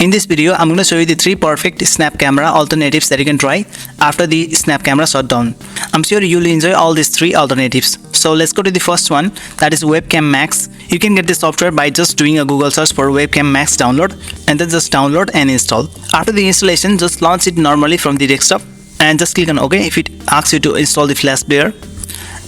In this video, I'm going to show you the 3 perfect snap camera alternatives that you can try after the snap camera shutdown. I'm sure you'll enjoy all these 3 alternatives. So let's go to the first one, that is Webcam Max. You can get this software by just doing a Google search for Webcam Max download and then just download and install. After the installation, just launch it normally from the desktop and just click on OK if it asks you to install the flash player.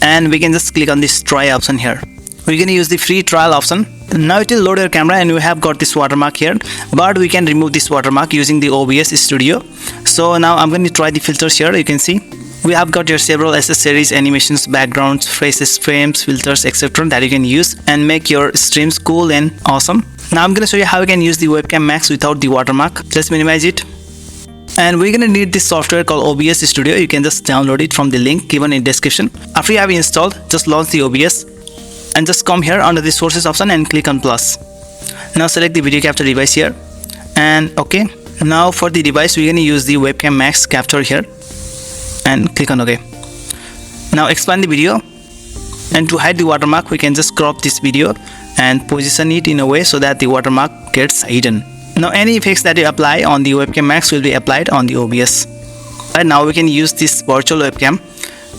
And we can just click on this try option here. We're going to use the free trial option. Now it will load your camera and we have got this watermark here, but we can remove this watermark using the OBS Studio. So now I'm going to try the filters here. You can see we have got your several accessories, animations, backgrounds, faces, frames, filters, etc. that you can use and make your streams cool and awesome. Now I'm going to show you how you can use the Webcam Max without the watermark. Let's minimize it. And we're going to need this software called OBS Studio. You can just download it from the link given in description. After you have installed, just launch the OBS and just come here under the sources option and click on plus. Now select the video capture device here and OK. Now for the device, we're going to use the Webcam Max capture here and click on OK. Now expand the video, and to hide the watermark, we can just crop this video and position it in a way so that the watermark gets hidden. Now any effects that you apply on the Webcam Max will be applied on the OBS. Right now we can use this virtual webcam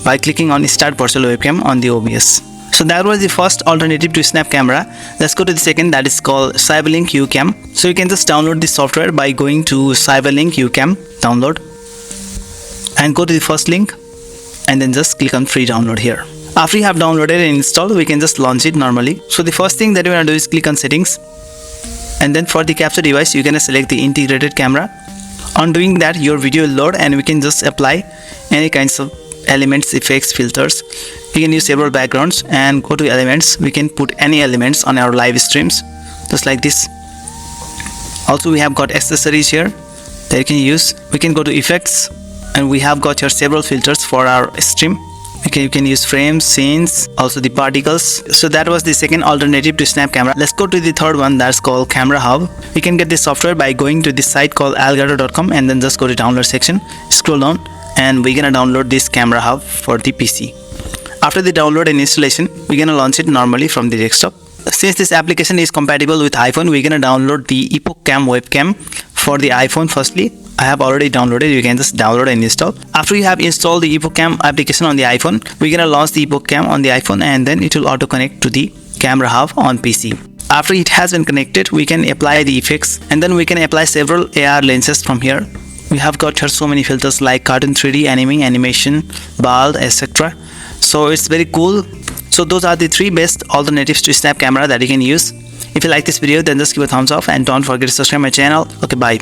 by clicking on Start Virtual Webcam on the OBS. So that was the first alternative to snap camera. Let's go to the second, that is called CyberLink Ucam. So you can just download this software by going to CyberLink Ucam download and go to the first link and then just click on free download here. After you have downloaded and installed, we can just launch it normally. So the first thing that you want to do is click on settings, and then for the capture device you can select the integrated camera. On doing that, your video will load and we can just apply any kinds of elements, effects, filters. We can use several backgrounds and go to elements. We can put any elements on our live streams just like this. Also we have got accessories here that you can use. We can go to effects and we have got here several filters for our stream. You can use frames, scenes, also the particles. So that was the second alternative to snap camera. Let's go to the third one, that's called Camera Hub. You can get this software by going to this site called algato.com and then just go to download section, scroll down, and we're gonna download this Camera Hub for the PC. After the download and installation, we're gonna launch it normally from the desktop. Since this application is compatible with iPhone, we're gonna download the Ucam webcam for the iPhone firstly. I have already downloaded. You can just download and install. After you have installed the Ucam application on the iPhone, we're gonna launch the Ucam on the iPhone and then it will auto connect to the Camera Hub on PC. After it has been connected, we can apply the effects and then we can apply several AR lenses from here. We have got here so many filters like cartoon 3D, anime, animation, bald, etc. So it's very cool. So those are the 3 best alternatives to snap camera that you can use. If you like this video, then just give a thumbs up and don't forget to subscribe my channel. Okay, bye.